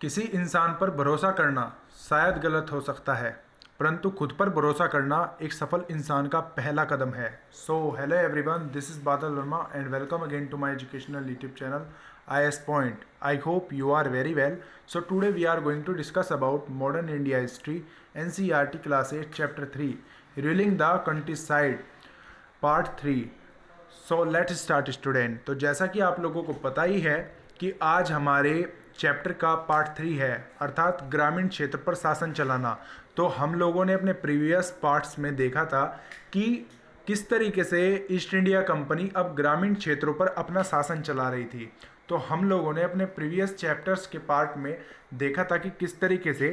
किसी इंसान पर भरोसा करना शायद गलत हो सकता है, परंतु खुद पर भरोसा करना एक सफल इंसान का पहला कदम है। So hello everyone, this is Badal Verma and welcome again to my educational YouTube channel IS Point. I hope you are very well. So today we are going to discuss about modern India history, NCERT class 8 chapter 3, ruling the countryside part 3। So let start student. तो जैसा कि आप लोगों को पता ही है कि आज हमारे चैप्टर का पार्ट 3 है, अर्थात ग्रामीण क्षेत्र पर शासन चलाना। तो हम लोगों ने अपने प्रीवियस पार्ट्स में देखा था कि किस तरीके से ईस्ट इंडिया कंपनी अब ग्रामीण क्षेत्रों पर अपना शासन चला रही थी। तो हम लोगों ने अपने प्रीवियस चैप्टर्स के पार्ट में देखा था कि किस तरीके से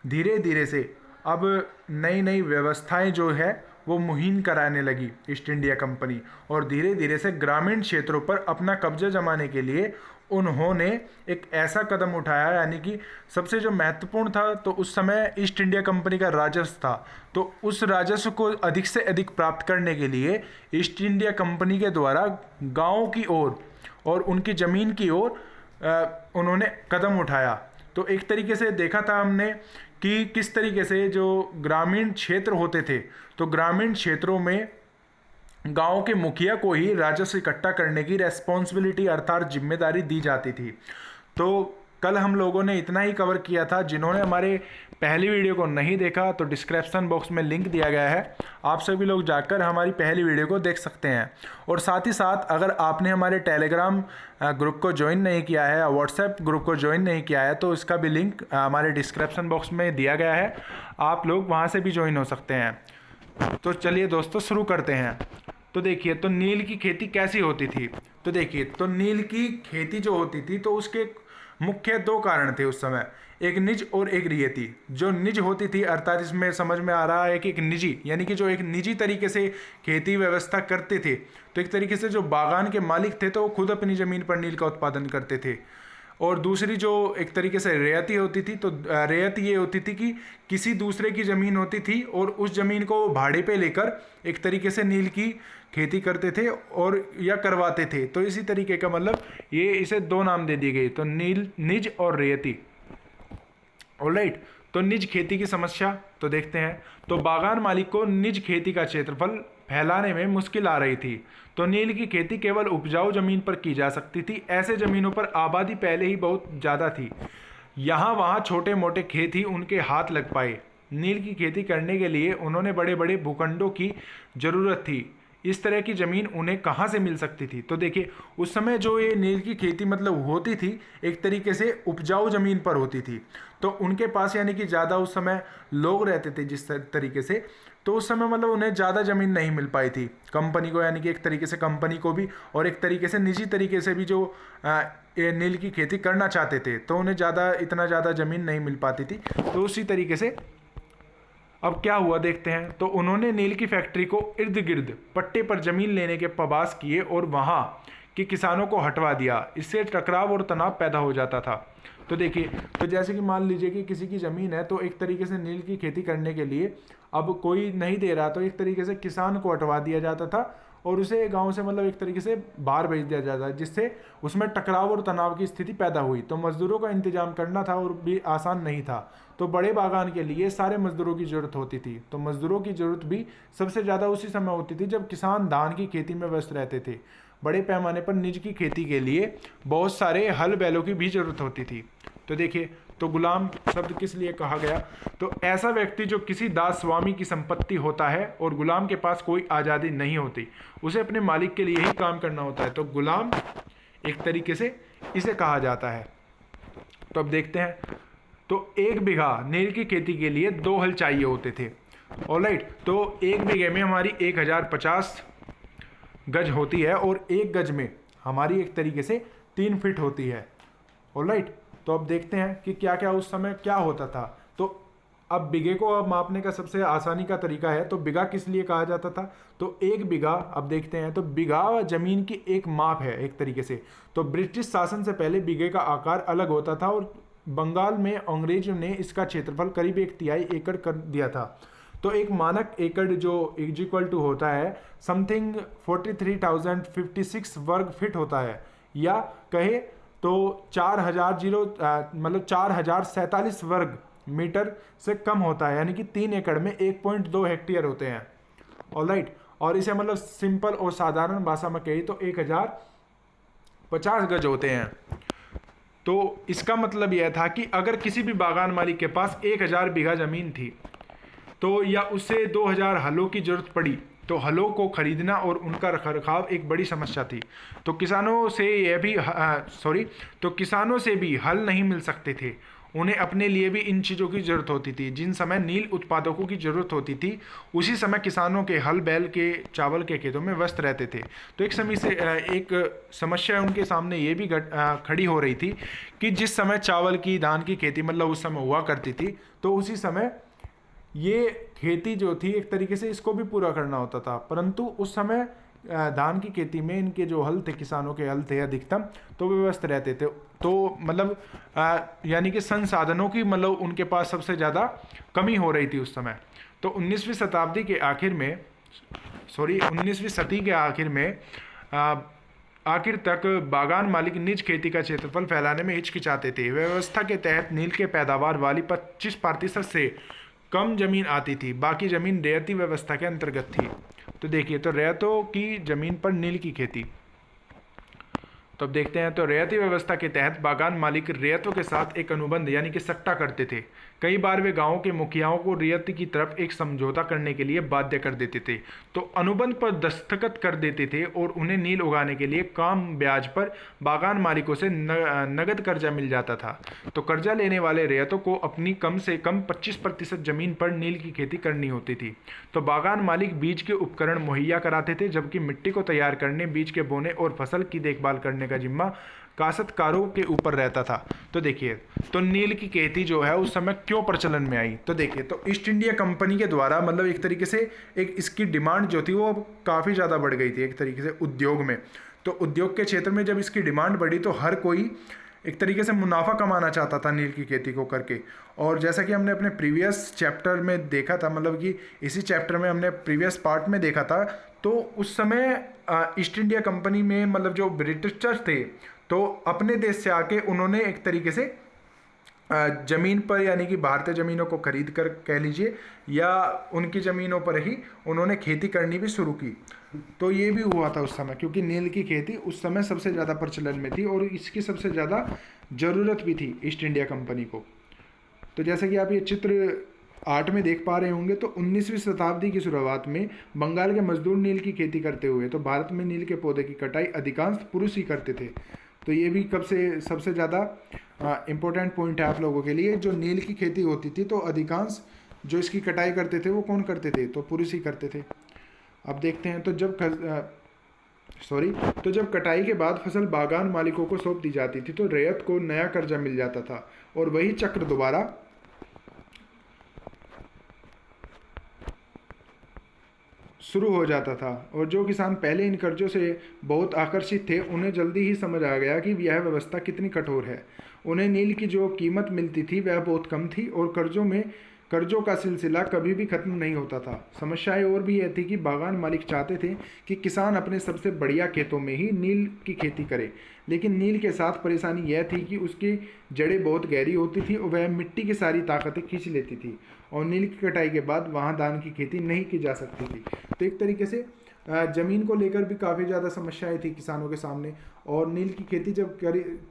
धीरे धीरे से अब नई नई व्यवस्थाएं जो है वो मुहिम कराने लगी ईस्ट इंडिया कंपनी, और धीरे धीरे से ग्रामीण क्षेत्रों पर अपना कब्जा जमाने के लिए उन्होंने एक ऐसा कदम उठाया, यानी कि सबसे जो महत्वपूर्ण था तो उस समय ईस्ट इंडिया कंपनी का राजस्व था। तो उस राजस्व को अधिक से अधिक प्राप्त करने के लिए ईस्ट इंडिया कंपनी के द्वारा गाँव की ओर और उनकी ज़मीन की ओर उन्होंने कदम उठाया। तो एक तरीके से देखा था हमने कि किस तरीके से जो ग्रामीण क्षेत्र होते थे, तो ग्रामीण क्षेत्रों में गांव के मुखिया को ही राजस्व इकट्ठा करने की रेस्पॉन्सिबिलिटी अर्थात जिम्मेदारी दी जाती थी। तो कल हम लोगों ने इतना ही कवर किया था। जिन्होंने हमारे पहली वीडियो को नहीं देखा तो डिस्क्रिप्शन बॉक्स में लिंक दिया गया है, आप सभी लोग जाकर हमारी पहली वीडियो को देख सकते हैं। और साथ ही साथ अगर आपने हमारे टेलीग्राम ग्रुप को ज्वाइन नहीं किया है, व्हाट्सएप ग्रुप को ज्वाइन नहीं किया है, तो इसका भी लिंक हमारे डिस्क्रिप्शन बॉक्स में दिया गया है, आप लोग वहाँ से भी ज्वाइन हो सकते हैं। तो चलिए दोस्तों शुरू करते हैं। तो देखिए, तो नील की खेती कैसी होती थी। तो देखिए, तो नील की खेती जो होती थी तो उसके मुख्य दो कारण थे उस समय, एक निज और एक रियती। जो निज होती थी अर्थात इसमें समझ में आ रहा है कि एक निजी, यानी कि जो एक निजी तरीके से खेती व्यवस्था करते थे, तो एक तरीके से जो बागान के मालिक थे तो वो खुद अपनी ज़मीन पर नील का उत्पादन करते थे। और दूसरी जो एक तरीके से रियायती होती थी, तो रियायती ये होती थी कि किसी दूसरे की ज़मीन होती थी और उस ज़मीन को भाड़े पे लेकर एक तरीके से नील की खेती करते थे और या करवाते थे। तो इसी तरीके का मतलब ये इसे दो नाम दे दिए गए, तो नील निज और रियायती। ऑलराइट, तो निज खेती की समस्या तो देखते हैं। तो बागान मालिक को निज खेती का क्षेत्रफल फैलाने में मुश्किल आ रही थी, तो नील की खेती केवल उपजाऊ जमीन पर की जा सकती थी। ऐसे जमीनों पर आबादी पहले ही बहुत ज़्यादा थी, यहाँ वहाँ छोटे मोटे खेत ही उनके हाथ लग पाए। नील की खेती करने के लिए उन्होंने बड़े बड़े भूखंडों की ज़रूरत थी। इस तरह की ज़मीन उन्हें कहाँ से मिल सकती थी। तो देखिए, उस समय जो ये नील की खेती मतलब होती थी एक तरीके से उपजाऊ ज़मीन पर होती थी, तो उनके पास यानी कि ज़्यादा उस समय लोग रहते थे जिस तरीके से, तो उस समय मतलब उन्हें ज़्यादा ज़मीन नहीं मिल पाई थी कंपनी को, यानी कि एक तरीके से कंपनी को भी और एक तरीके से निजी तरीके से भी जो ये नील की खेती करना चाहते थे तो उन्हें इतना ज़्यादा ज़मीन नहीं मिल पाती थी। तो उसी तरीके से अब क्या हुआ देखते हैं। तो उन्होंने नील की फैक्ट्री को इर्द गिर्द पट्टे पर जमीन लेने के प्रयास किए और वहाँ के किसानों को हटवा दिया। इससे टकराव और तनाव पैदा हो जाता था। तो देखिए, तो जैसे कि मान लीजिए कि किसी की ज़मीन है, तो एक तरीके से नील की खेती करने के लिए अब कोई नहीं दे रहा, तो एक तरीके से किसान को हटवा दिया जाता था और उसे गांव से मतलब एक तरीके से बाहर भेज दिया जाता है, जिससे उसमें टकराव और तनाव की स्थिति पैदा हुई। तो मजदूरों का इंतजाम करना था और भी आसान नहीं था। तो बड़े बागान के लिए सारे मजदूरों की ज़रूरत होती थी। तो मजदूरों की ज़रूरत भी सबसे ज़्यादा उसी समय होती थी जब किसान धान की खेती में व्यस्त रहते थे। बड़े पैमाने पर निज की खेती के लिए बहुत सारे हल बैलों की भी ज़रूरत होती थी। तो देखिए, तो गुलाम शब्द किस लिए कहा गया। तो ऐसा व्यक्ति जो किसी दास स्वामी की संपत्ति होता है और गुलाम के पास कोई आज़ादी नहीं होती, उसे अपने मालिक के लिए ही काम करना होता है। तो गुलाम एक तरीके से इसे कहा जाता है। तो अब देखते हैं, तो एक बीघा नील की खेती के लिए 2 हल चाहिए होते थे। ऑलराइट, तो एक बीघे में हमारी 1050 गज होती है और एक गज में हमारी एक तरीके से 3 फीट होती है। ऑलराइट, तो अब देखते हैं कि क्या क्या उस समय क्या होता था। तो अब बीघे को अब मापने का सबसे आसानी का तरीका है। तो बीघा किस लिए कहा जाता था। तो एक बीघा, अब देखते हैं, तो बीघा जमीन की एक माप है एक तरीके से। तो ब्रिटिश शासन से पहले बीघे का आकार अलग होता था और बंगाल में अंग्रेजों ने इसका क्षेत्रफल करीब 1/3 एकड़ कर दिया था। तो एक मानक एकड़ जो इक्वल टू होता है समथिंग 43,056 वर्ग फीट होता है, या कहे तो 4047 वर्ग मीटर से कम होता है, यानी कि 3 एकड़ में 1.2 हेक्टेयर होते हैं। ऑलराइट, और इसे मतलब सिंपल और साधारण भाषा में कही तो 1050 गज होते हैं। तो इसका मतलब यह था कि अगर किसी भी बागान मालिक के पास 1000 बीघा जमीन थी तो या उसे 2000 हलों की जरूरत पड़ी तो हलों को खरीदना और उनका रखरखाव एक बड़ी समस्या थी। तो किसानों से भी हल नहीं मिल सकते थे। उन्हें अपने लिए भी इन चीज़ों की ज़रूरत होती थी। जिन समय नील उत्पादकों की ज़रूरत होती थी उसी समय किसानों के हल बैल के चावल के खेतों में व्यस्त रहते थे। तो एक समस्या उनके सामने ये भी खड़ी हो रही थी कि जिस समय चावल की धान की खेती मतलब उस समय हुआ करती थी, तो उसी समय ये खेती जो थी एक तरीके से इसको भी पूरा करना होता था। परंतु उस समय धान की खेती में इनके जो हल थे, किसानों के हल थे अधिकतम, तो वे व्यस्त रहते थे। तो मतलब यानी कि संसाधनों की मतलब उनके पास सबसे ज़्यादा कमी हो रही थी उस समय। तो 19वीं सदी के आखिर में आखिर तक बागान मालिक निज खेती का क्षेत्रफल फैलाने में हिचकिचाते थे। व्यवस्था के तहत नील के पैदावार वाली 25% से कम जमीन आती थी, बाकी जमीन रेयती व्यवस्था के अंतर्गत थी। तो देखिए, तो रेयतों की जमीन पर नील की खेती। तो अब देखते हैं, तो रेयती व्यवस्था के तहत बागान मालिक रेयतों के साथ एक अनुबंध यानी कि सट्टा करते थे। कई बार वे गांवों के मुखियाओं को रियायत की तरफ एक समझौता करने के लिए बाध्य कर देते थे। तो अनुबंध पर दस्तखत कर देते थे और उन्हें नील उगाने के लिए कम ब्याज पर बागान मालिकों से नगद कर्जा मिल जाता था। तो कर्जा लेने वाले रेयतों को अपनी कम से कम 25% जमीन पर नील की खेती करनी होती थी। तो बागान मालिक बीज के उपकरण मुहैया कराते थे, जबकि मिट्टी को तैयार करने, बीज के बोने और फसल की देखभाल करने का जिम्मा काश्तकारों के ऊपर रहता था। तो देखिए, तो नील की खेती जो है उस समय क्यों प्रचलन में आई। तो देखिए, तो ईस्ट इंडिया कंपनी के द्वारा मतलब एक तरीके से एक इसकी डिमांड जो थी वो काफ़ी ज़्यादा बढ़ गई थी एक तरीके से उद्योग में। तो उद्योग के क्षेत्र में जब इसकी डिमांड बढ़ी तो हर कोई एक तरीके से मुनाफा कमाना चाहता था नील की खेती को करके। और जैसा कि हमने अपने प्रीवियस चैप्टर में देखा था, मतलब कि इसी चैप्टर में हमने प्रीवियस पार्ट में देखा था, तो उस समय ईस्ट इंडिया कंपनी में मतलब जो ब्रिटिशर्स थे तो अपने देश से आके उन्होंने एक तरीके से ज़मीन पर यानी कि भारतीय ज़मीनों को खरीद कर कह लीजिए या उनकी ज़मीनों पर ही उन्होंने खेती करनी भी शुरू की। तो ये भी हुआ था उस समय, क्योंकि नील की खेती उस समय सबसे ज़्यादा प्रचलन में थी और इसकी सबसे ज़्यादा ज़रूरत भी थी ईस्ट इंडिया कंपनी को। तो जैसे कि आप ये चित्र 8 में देख पा रहे होंगे, तो 19वीं शताब्दी की शुरुआत में बंगाल के मजदूर नील की खेती करते हुए तो भारत में नील के पौधे की कटाई अधिकांश पुरुष ही करते थे। तो ये भी कब से सबसे ज़्यादा इम्पोर्टेंट पॉइंट है आप लोगों के लिए। जो नील की खेती होती थी तो अधिकांश जो इसकी कटाई करते थे वो कौन करते थे, तो पुरुष ही करते थे। अब देखते हैं, तो जब कटाई के बाद फसल बागान मालिकों को सौंप दी जाती थी तो रैयत को नया कर्जा मिल जाता था और वही चक्र दोबारा शुरू हो जाता था। और जो किसान पहले इन कर्जों से बहुत आकर्षित थे उन्हें जल्दी ही समझ आ गया कि यह व्यवस्था कितनी कठोर है। उन्हें नील की जो कीमत मिलती थी वह बहुत कम थी और कर्जों का सिलसिला कभी भी खत्म नहीं होता था। समस्याएं और भी यह थी कि बागान मालिक चाहते थे कि किसान अपने सबसे बढ़िया खेतों में ही नील की खेती करे, लेकिन नील के साथ परेशानी यह थी कि उसकी जड़ें बहुत गहरी होती थी और वह मिट्टी की सारी ताकतें खींच लेती थी और नील की कटाई के बाद वहाँ धान की खेती नहीं की जा सकती थी। तो एक तरीके से ज़मीन को लेकर भी काफ़ी ज़्यादा समस्याएं थी किसानों के सामने। और नील की खेती जब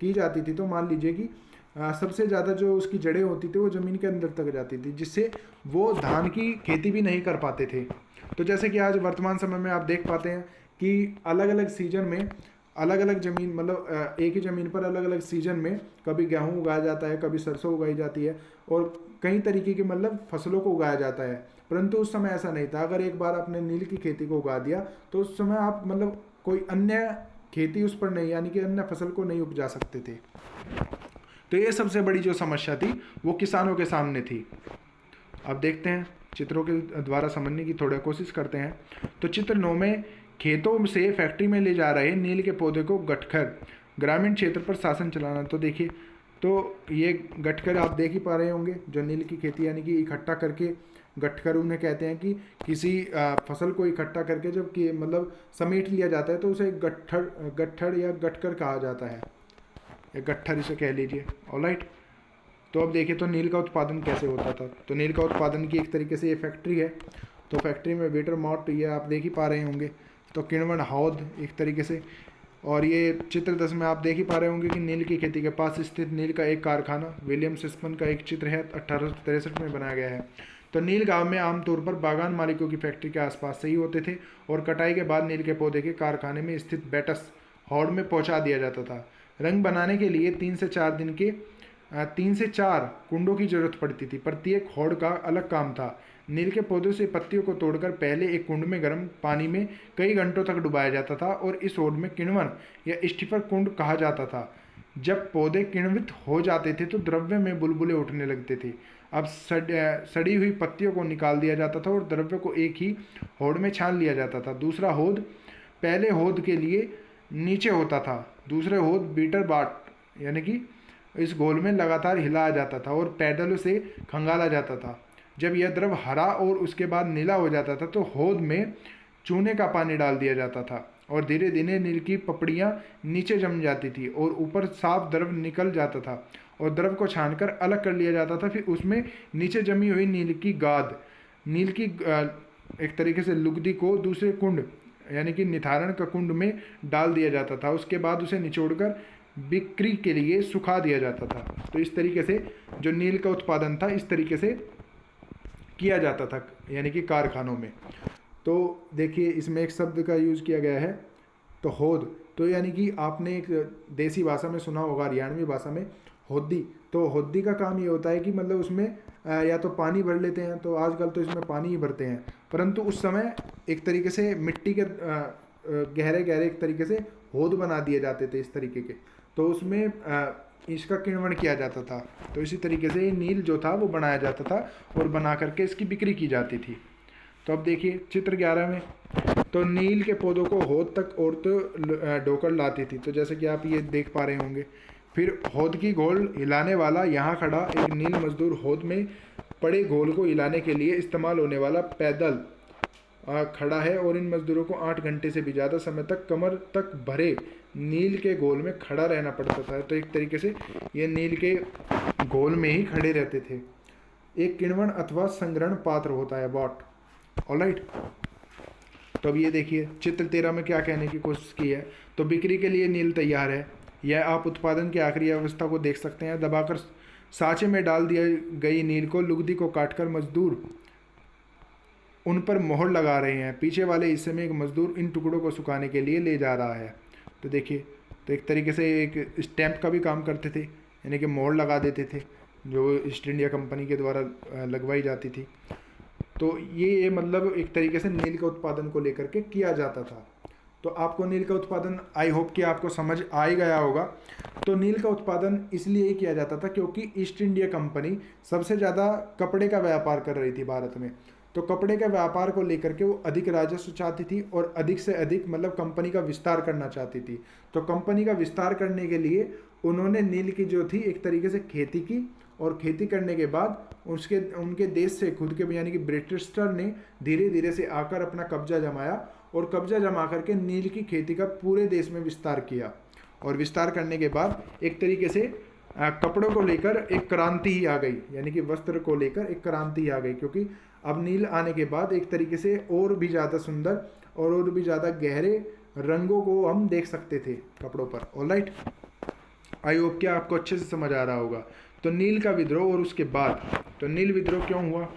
की जाती थी तो मान लीजिए कि सबसे ज़्यादा जो उसकी जड़ें होती थी वो ज़मीन के अंदर तक जाती थी, जिससे वो धान की खेती भी नहीं कर पाते थे। तो जैसे कि आज वर्तमान समय में आप देख पाते हैं कि अलग अलग सीजन में अलग अलग ज़मीन मतलब एक ही ज़मीन पर अलग अलग सीजन में कभी गेहूँ उगाया जाता है, कभी सरसों उगाई जाती है और कई तरीके की मतलब फसलों को उगाया जाता है। परंतु उस समय ऐसा नहीं था। अगर एक बार आपने नील की खेती को उगा दिया तो उस समय आप मतलब कोई अन्य खेती उस पर नहीं, यानी कि अन्य फसल को नहीं उपजा सकते थे। तो ये सबसे बड़ी जो समस्या थी वो किसानों के सामने थी। अब देखते हैं, चित्रों के द्वारा समझने की थोड़ा कोशिश करते हैं। तो चित्र 9 में खेतों से फैक्ट्री में ले जा रहे नील के पौधे को गठकर ग्रामीण क्षेत्र पर शासन चलाना। तो देखिए, तो ये गठकर आप देख ही पा रहे होंगे, जो नील की खेती यानी कि इकट्ठा करके गठकर उन्हें कहते हैं कि किसी फसल को इकट्ठा करके जब कि मतलब समेट लिया जाता है तो उसे गट्ठर या गठकर कहा जाता है। या गट्ठर इसे कह लीजिए। ऑलराइट, तो अब देखिए तो नील का उत्पादन कैसे होता था। तो नील का उत्पादन की एक तरीके से ये फैक्ट्री है। तो फैक्ट्री में वेटर मॉट ये आप देख ही पा रहे होंगे। तो किण्वन हौद एक तरीके से, और ये चित्र 10 में आप देख ही पा रहे होंगे कि नील की खेती के पास स्थित नील का एक कारखाना विलियम सिस्मन का एक चित्र है, 1863 में बनाया गया है। तो नील गांव में आमतौर पर बागान मालिकों की फैक्ट्री के आसपास से ही होते थे और कटाई के बाद नील के पौधे के कारखाने में स्थित बैटस हौड़ में पहुंचा दिया जाता था। रंग बनाने के लिए 3 से 4 कुंडों की जरूरत पड़ती थी। प्रत्येक हौड़ का अलग काम था। नील के पौधों से पत्तियों को तोड़कर पहले एक कुंड में गर्म पानी में कई घंटों तक डुबाया जाता था और इस हौड़ में किण्वन या स्टीफर कुंड कहा जाता था। जब पौधे किण्वित हो जाते थे तो द्रव्य में बुलबुले उठने लगते थे। अब सड़ी हुई पत्तियों को निकाल दिया जाता था और द्रव्य को एक ही हौड़ में छान लिया जाता था। दूसरा हौद पहले हौद के लिए नीचे होता था। दूसरे हौद बीटर बाट यानी कि इस घोल में लगातार हिलाया जाता था और पैडलों से खंगाला जाता था। जब यह द्रव हरा और उसके बाद नीला हो जाता था तो हौद में चूने का पानी डाल दिया जाता था और धीरे धीरे नील की पपड़ियाँ नीचे जम जाती थी और ऊपर साफ द्रव निकल जाता था और द्रव को छानकर अलग कर लिया जाता था। फिर उसमें नीचे जमी हुई नील की गाद, नील की एक तरीके से लुगदी को दूसरे कुंड यानी कि निथारण का कुंड में डाल दिया जाता था। उसके बाद उसे निचोड़कर बिक्री के लिए सुखा दिया जाता था। तो इस तरीके से जो नील का उत्पादन था इस तरीके से किया जाता था यानी कि कारखानों में। तो देखिए इसमें एक शब्द का यूज़ किया गया है तो हौद, तो यानी कि आपने एक देसी भाषा में सुना होगा, हरियाणवी भाषा में होद्दी। तो होद्दी का काम ये होता है कि मतलब उसमें या तो पानी भर लेते हैं, तो आजकल तो इसमें पानी ही भरते हैं, परंतु उस समय एक तरीके से मिट्टी के गहरे गहरे एक तरीके से हौद बना दिए जाते थे इस तरीके के, तो उसमें इसका किण्वन किया जाता था। तो इसी तरीके से ये नील जो था वो बनाया जाता था और बना करके इसकी बिक्री की जाती थी। तो अब देखिए चित्र 11 में, तो नील के पौधों को हौद तक औरतें ढोकर लाती थी। तो जैसे कि आप ये देख पा रहे होंगे। फिर हौद की घोल हिलाने वाला यहाँ खड़ा एक नील मजदूर हौद में पड़े घोल को हिलाने के लिए इस्तेमाल होने वाला पैदल खड़ा है और इन मजदूरों को 8 घंटे से भी ज़्यादा समय तक कमर तक भरे नील के घोल में खड़ा रहना पड़ता था। तो एक तरीके से ये नील के घोल में ही खड़े रहते थे। एक किण्वन अथवा संग्रहण पात्र होता है बॉट। ऑलराइट, तो अब ये देखिए चित्र 13 में क्या कहने की कोशिश की है। तो बिक्री के लिए नील तैयार है। यह आप उत्पादन की आखिरी अवस्था को देख सकते हैं। दबाकर साँचे में डाल दिया गई नील को लुगदी को काटकर मजदूर उन पर मोहर लगा रहे हैं। पीछे वाले हिस्से में एक मजदूर इन टुकड़ों को सुखाने के लिए ले जा रहा है। तो देखिए, तो एक तरीके से एक स्टैंप का भी काम करते थे, यानी कि मोहर लगा देते थे जो ईस्ट इंडिया कंपनी के द्वारा लगवाई जाती थी। तो ये मतलब एक तरीके से नील के उत्पादन को लेकर के किया जाता था। तो आपको नील का उत्पादन आई होप कि आपको समझ आ ही गया होगा। तो नील का उत्पादन इसलिए ही किया जाता था क्योंकि ईस्ट इंडिया कंपनी सबसे ज़्यादा कपड़े का व्यापार कर रही थी भारत में। तो कपड़े के व्यापार को लेकर के वो अधिक राजस्व चाहती थी और अधिक से अधिक मतलब कंपनी का विस्तार करना चाहती थी। तो कंपनी का विस्तार करने के लिए उन्होंने नील की जो थी एक तरीके से खेती की और खेती करने के बाद उनके देश से खुद के यानी कि ब्रिटिशर ने धीरे धीरे से आकर अपना कब्जा जमाया और कब्जा जमा करके नील की खेती का पूरे देश में विस्तार किया। और विस्तार करने के बाद एक तरीके से कपड़ों को लेकर एक क्रांति ही आ गई, यानी कि वस्त्र को लेकर एक क्रांति ही आ गई, क्योंकि अब नील आने के बाद एक तरीके से और भी ज़्यादा सुंदर और भी ज़्यादा गहरे रंगों को हम देख सकते थे कपड़ों पर। ऑलराइट, आई होप कि आपको अच्छे से समझ आ रहा होगा। तो नील का विद्रोह और उसके बाद, तो नील विद्रोह क्यों हुआ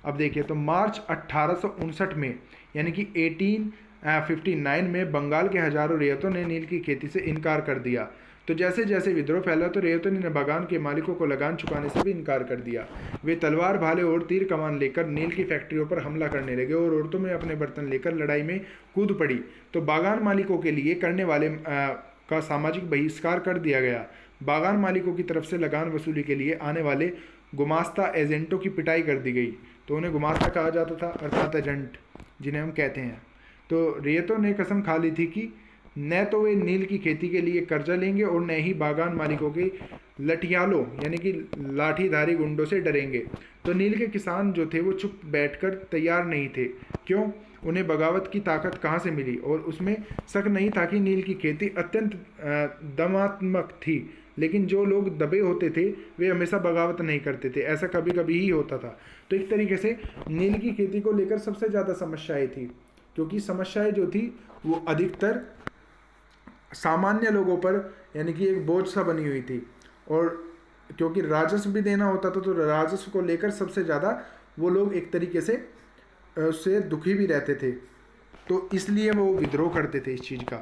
अब देखिए। तो मार्च 1859 में यानी कि 1859 में बंगाल के हजारों रेयतों ने नील की खेती से इनकार कर दिया। तो जैसे जैसे विद्रोह फैला तो रेयतों ने बागान के मालिकों को लगान चुकाने से भी इनकार कर दिया। वे तलवार भाले और तीर कमान लेकर नील की फैक्ट्रियों पर हमला करने लगे और औरतों में अपने बर्तन लेकर लड़ाई में कूद पड़ी। तो बागान मालिकों के लिए करने वाले का सामाजिक बहिष्कार कर दिया गया। बागान मालिकों की तरफ से लगान वसूली के लिए आने वाले गुमास्ता एजेंटों की पिटाई कर दी गई। तो उन्हें गुमास्ता कहा जाता था, अर्थात एजेंट जिन्हें हम कहते हैं। तो रेयतों ने कसम खा ली थी कि न तो वे नील की खेती के लिए कर्जा लेंगे और न ही बागान मालिकों के लठियालों यानी कि लाठीधारी गुंडों से डरेंगे। तो नील के किसान जो थे वो चुप बैठकर तैयार नहीं थे। क्यों? उन्हें बगावत की ताकत कहाँ से मिली और उसमें शक नहीं था कि नील की खेती अत्यंत दमात्मक थी, लेकिन जो लोग दबे होते थे वे हमेशा बगावत नहीं करते थे, ऐसा कभी कभी ही होता था। तो एक तरीके से नील की खेती को लेकर सबसे ज़्यादा समस्याएं थी, क्योंकि समस्याएं जो थी वो अधिकतर सामान्य लोगों पर यानी कि एक बोझ सा बनी हुई थी। और क्योंकि राजस्व भी देना होता था, तो राजस्व को लेकर सबसे ज़्यादा वो लोग एक तरीके से उससे दुखी भी रहते थे, तो इसलिए वो विद्रोह करते थे इस चीज़ का।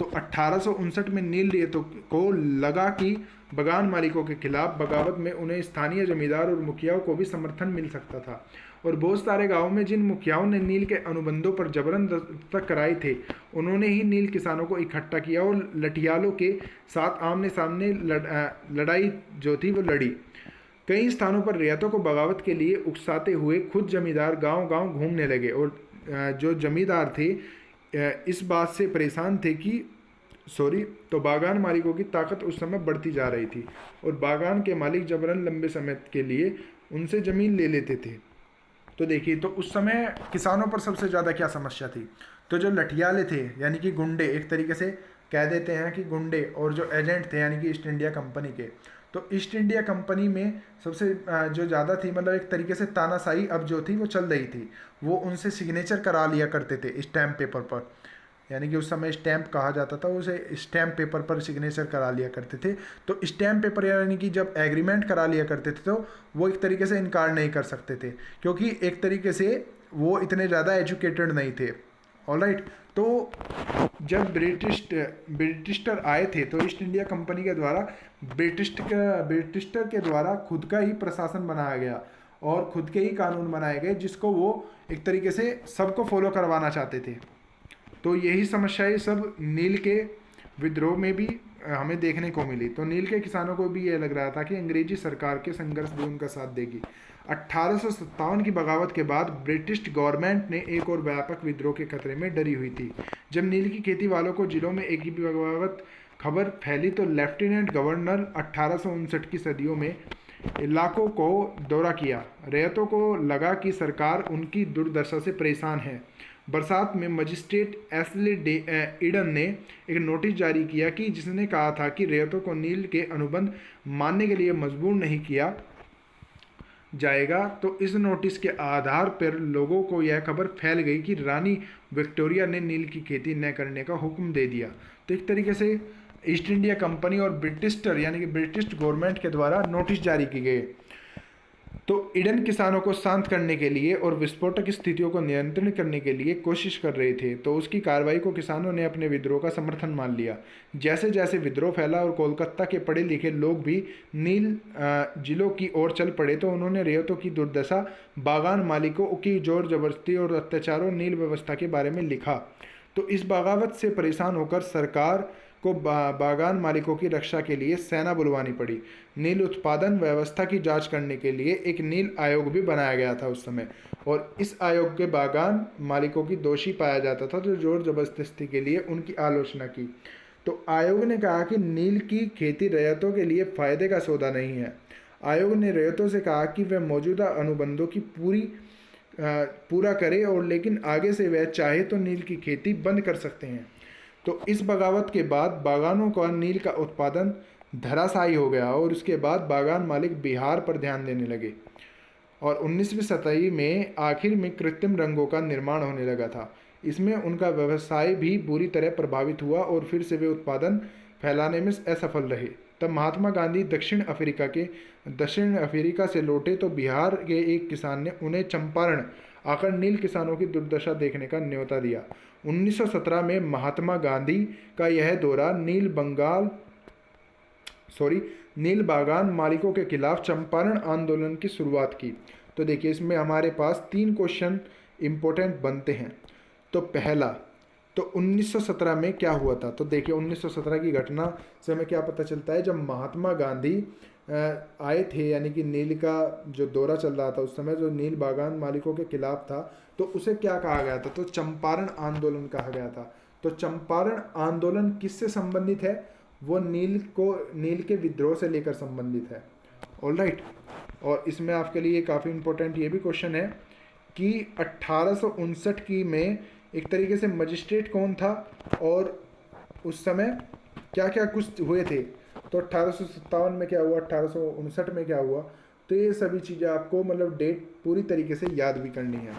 तो 1859 में नील रेतों को लगा कि बगान मालिकों के खिलाफ बगावत में उन्हें स्थानीय जमींदार और मुखियाओं को भी समर्थन मिल सकता था। और बहुत सारे गांवों में जिन मुखियाओं ने नील के अनुबंधों पर जबरन दस्तखत कराए थे, उन्होंने ही नील किसानों को इकट्ठा किया और लठियालों के साथ आमने सामने लड़ाई जो थी वो लड़ी। कई स्थानों पर रियायतों को बगावत के लिए उकसाते हुए खुद जमींदार गांव-गांव घूमने लगे, और जो जमींदार थे इस बात से परेशान थे कि तो बागान मालिकों की ताकत उस समय बढ़ती जा रही थी, और बागान के मालिक जबरन लंबे समय के लिए उनसे ज़मीन ले लेते थे। तो देखिए, तो उस समय किसानों पर सबसे ज़्यादा क्या समस्या थी, तो जो लठियाले थे यानी कि गुंडे, एक तरीके से कह देते हैं कि गुंडे, और जो एजेंट थे यानी कि ईस्ट इंडिया कंपनी के, तो ईस्ट इंडिया कंपनी में सबसे जो ज़्यादा थी, मतलब एक तरीके से तानाशाही अब जो थी वो चल रही थी। वो उनसे सिग्नेचर करा लिया करते थे स्टैम्प पेपर पर, यानी कि उस समय स्टैम्प कहा जाता था, उसे स्टैम्प पेपर पर सिग्नेचर करा लिया करते थे। तो स्टैम्प पेपर यानी कि जब एग्रीमेंट करा लिया करते थे, तो वो एक तरीके से इनकार नहीं कर सकते थे, क्योंकि एक तरीके से वो इतने ज़्यादा एजुकेटेड नहीं थे। ऑलराइट, तो जब ब्रिटिस्टर आए थे, तो ईस्ट इंडिया कंपनी के द्वारा ब्रिटिस्टर के द्वारा खुद का ही प्रशासन बनाया गया और खुद के ही कानून बनाए गए, जिसको वो एक तरीके से सबको फॉलो करवाना चाहते थे। तो यही समस्याएं सब नील के विद्रोह में भी हमें देखने को मिली। तो नील के किसानों को भी यह लग रहा था कि अंग्रेजी सरकार के संघर्ष भी उनका साथ देगी। 1857 की बगावत के बाद ब्रिटिश गवर्नमेंट ने एक और व्यापक विद्रोह के खतरे में डरी हुई थी। जब नील की खेती वालों को जिलों में एक ही बगावत खबर फैली, तो लेफ्टिनेंट गवर्नर 1859 की सदियों में इलाकों को दौरा किया। रैयतों को लगा कि सरकार उनकी दुर्दशा से परेशान है। बरसात में मजिस्ट्रेट एस्ले ईडन ने एक नोटिस जारी किया कि जिसने कहा था कि रैयतों को नील के अनुबंध मानने के लिए मजबूर नहीं किया जाएगा। तो इस नोटिस के आधार पर लोगों को यह खबर फैल गई कि रानी विक्टोरिया ने नील की खेती न करने का हुक्म दे दिया। तो एक तरीके से ईस्ट इंडिया कंपनी और ब्रिटिस्टर यानी कि ब्रिटिश गवर्नमेंट के द्वारा नोटिस जारी की गए। तो ईडन किसानों को शांत करने के लिए और विस्फोटक स्थितियों को नियंत्रित करने के लिए कोशिश कर रहे थे, तो उसकी कार्रवाई को किसानों ने अपने विद्रोह का समर्थन मान लिया। जैसे जैसे विद्रोह फैला और कोलकाता के पढ़े लिखे लोग भी नील जिलों की ओर चल पड़े, तो उन्होंने रियायतों की दुर्दशा, बागान मालिकों की जोर जबरदस्ती और अत्याचारों नील व्यवस्था के बारे में लिखा। तो इस बगावत से परेशान होकर सरकार को बागान मालिकों की रक्षा के लिए सेना बुलवानी पड़ी। नील उत्पादन व्यवस्था की जांच करने के लिए एक नील आयोग भी बनाया गया था उस समय, और इस आयोग के बागान मालिकों की दोषी पाया जाता था, जो जोर जबरदस्ती के लिए उनकी आलोचना की। तो आयोग ने कहा कि नील की खेती रैयतों के लिए फायदे का सौदा नहीं है। आयोग ने रैयतों से कहा कि वे मौजूदा अनुबंधों की पूरा करे, और लेकिन आगे से वह चाहे तो नील की खेती बंद कर सकते हैं। तो इस बगावत के बाद बागानों का नील का उत्पादन धराशायी हो गया, और उसके बाद बागान मालिक बिहार पर ध्यान देने लगे, और 19वीं शताब्दी में आखिर में कृत्रिम रंगों का निर्माण होने लगा था। इसमें उनका व्यवसाय भी बुरी तरह प्रभावित हुआ, और फिर से वे उत्पादन फैलाने में असफल रहे। तब महात्मा गांधी दक्षिण अफ्रीका से लौटे, तो बिहार के एक किसान ने उन्हें चंपारण आकर नील किसानों की दुर्दशा देखने का न्योता दिया। 1917 में महात्मा गांधी का यह दौरा नील बागान मालिकों के खिलाफ चंपारण आंदोलन की शुरुआत की। तो देखिए, इसमें हमारे पास 3 क्वेश्चन इंपॉर्टेंट बनते हैं। तो पहला, तो 1917 में क्या हुआ था? तो देखिए, 1917 की घटना से हमें क्या पता चलता है, जब महात्मा गांधी आए थे, यानी कि नील का जो दौरा चल रहा था उस समय, जो नील बागान मालिकों के खिलाफ था, तो उसे क्या कहा गया था? तो चंपारण आंदोलन कहा गया था। तो चंपारण आंदोलन किससे संबंधित है? वो नील के विद्रोह से लेकर संबंधित है। ऑलराइट, और इसमें आपके लिए काफ़ी इंपॉर्टेंट ये भी क्वेश्चन है कि 1859 की में एक तरीके से मजिस्ट्रेट कौन था, और उस समय क्या क्या कुछ हुए थे? तो 1857 में क्या हुआ, 1859 में क्या हुआ, तो ये सभी चीज़ें आपको मतलब डेट पूरी तरीके से याद भी करनी है।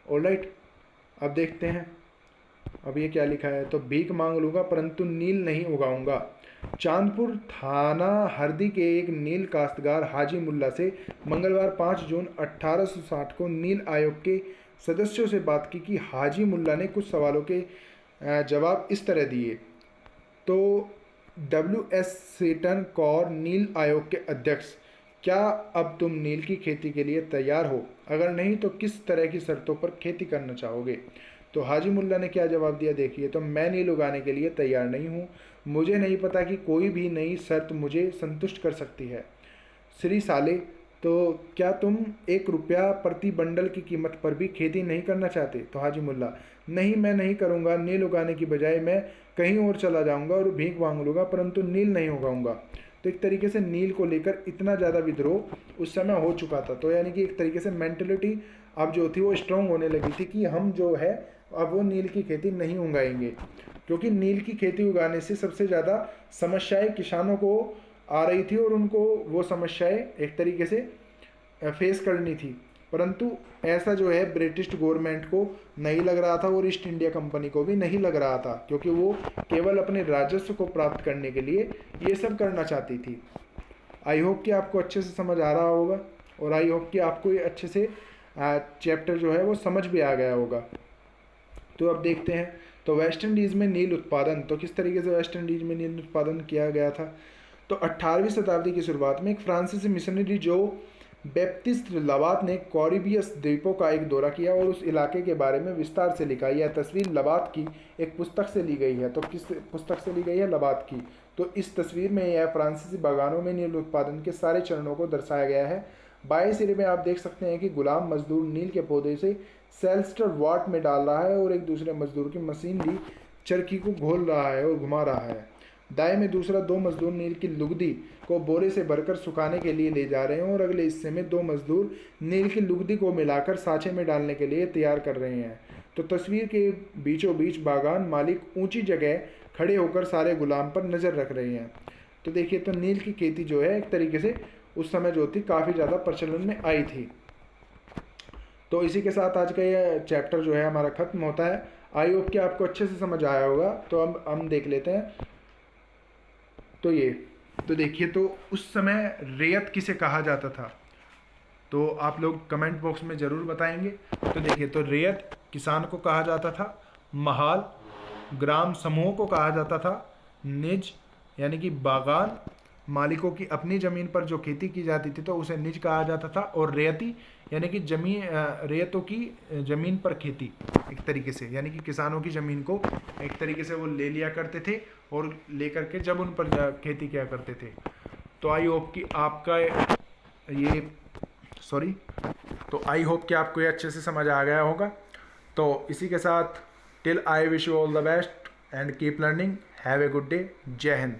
ऑलराइट, अब देखते हैं अब ये क्या लिखा है। तो भीख मांग लूँगा परंतु नील नहीं उगाऊंगा। चांदपुर थाना हरदी के एक नील काश्तकार हाजी मुल्ला से मंगलवार 5 जून 1860 को नील आयोग के सदस्यों से बात की कि हाजी मुल्ला ने कुछ सवालों के जवाब इस तरह दिए। तो WS सेटन कौर, नील आयोग के अध्यक्ष, क्या अब तुम नील की खेती के लिए तैयार हो? अगर नहीं तो किस तरह की शर्तों पर खेती करना चाहोगे? तो हाजी मुल्ला ने क्या जवाब दिया देखिए। तो मैं नील उगाने के लिए तैयार नहीं हूँ। मुझे नहीं पता कि कोई भी नई शर्त मुझे संतुष्ट कर सकती है। श्री साले, तो क्या तुम 1 रुपया प्रति बंडल की कीमत पर भी खेती नहीं करना चाहते? तो हाजी मुल्ला, नहीं, मैं नहीं करूँगा। नील उगाने की बजाय मैं कहीं और चला जाऊँगा और भीख मांग लूँगा परंतु नील नहीं उगाऊँगा। तो एक तरीके से नील को लेकर इतना ज़्यादा विद्रोह उस समय हो चुका था। तो यानी कि एक तरीके से मेंटलिटी अब जो थी वो स्ट्रांग होने लगी थी कि हम जो है अब वो नील की खेती नहीं उगाएंगे, क्योंकि नील की खेती उगाने से सबसे ज़्यादा समस्याएं किसानों को आ रही थी और उनको वो समस्याएं एक तरीके से फेस करनी थी। परंतु ऐसा जो है ब्रिटिश गवर्नमेंट को नहीं लग रहा था और ईस्ट इंडिया कंपनी को भी नहीं लग रहा था, क्योंकि वो केवल अपने राजस्व को प्राप्त करने के लिए ये सब करना चाहती थी। आई होप कि आपको अच्छे से समझ आ रहा होगा और आई होप कि आपको ये अच्छे से चैप्टर जो है वो समझ भी आ गया होगा। तो अब देखते हैं तो वेस्ट इंडीज़ में नील उत्पादन, तो किस तरीके से वेस्ट इंडीज़ में नील उत्पादन किया गया था। तो 18वीं शताब्दी की शुरुआत में एक फ्रांसीसी मिशनरी जो बैप्टिस्ट लवात ने कॉरिबियस द्वीपों का एक दौरा किया और उस इलाके के बारे में विस्तार से लिखा। यह तस्वीर लवात की एक पुस्तक से ली गई है। तो किस पुस्तक से ली गई है? लवात की। तो इस तस्वीर में यह फ्रांसीसी बागानों में नील उत्पादन के सारे चरणों को दर्शाया गया है। बाएं सिरे में आप देख सकते हैं कि गुलाम मजदूर नील के पौधे से सेल्स्टर वाट में डाल रहा है और एक दूसरे मजदूर की मशीनरी चरखी को घोल रहा है और घुमा रहा है। दाएं में दूसरा 2 मजदूर नील की लुगदी को बोरे से भरकर सुखाने के लिए ले जा रहे हैं और अगले हिस्से में 2 मजदूर नील की लुगदी को मिलाकर सांचे में डालने के लिए तैयार कर रहे हैं। तो तस्वीर के बीचों बीच बागान मालिक ऊंची जगह खड़े होकर सारे गुलाम पर नज़र रख रहे हैं। तो देखिए, तो नील की खेती जो है एक तरीके से उस समय जो थी काफ़ी ज़्यादा प्रचलन में आई थी। तो इसी के साथ आज का ये चैप्टर जो है हमारा ख़त्म होता है। आई होप कि आपको अच्छे से समझ आया होगा। तो अब हम देख लेते हैं। तो देखिए, तो उस समय रेयत किसे कहा जाता था, तो आप लोग कमेंट बॉक्स में ज़रूर बताएंगे। तो देखिए, तो रेयत किसान को कहा जाता था, महाल ग्राम समूह को कहा जाता था, निज यानी कि बागान मालिकों की अपनी ज़मीन पर जो खेती की जाती थी तो उसे निज कहा जाता था, और रेयती यानी कि रेयतों की ज़मीन पर खेती एक तरीके से, यानी कि किसानों की ज़मीन को एक तरीके से वो ले लिया करते थे और लेकर के जब उन पर खेती किया करते थे। तो आई होप कि आपका ये आई होप कि आपको ये अच्छे से समझ आ गया होगा। तो इसी के साथ till I wish you all the best and keep learning. Have a good day. जय हिंद।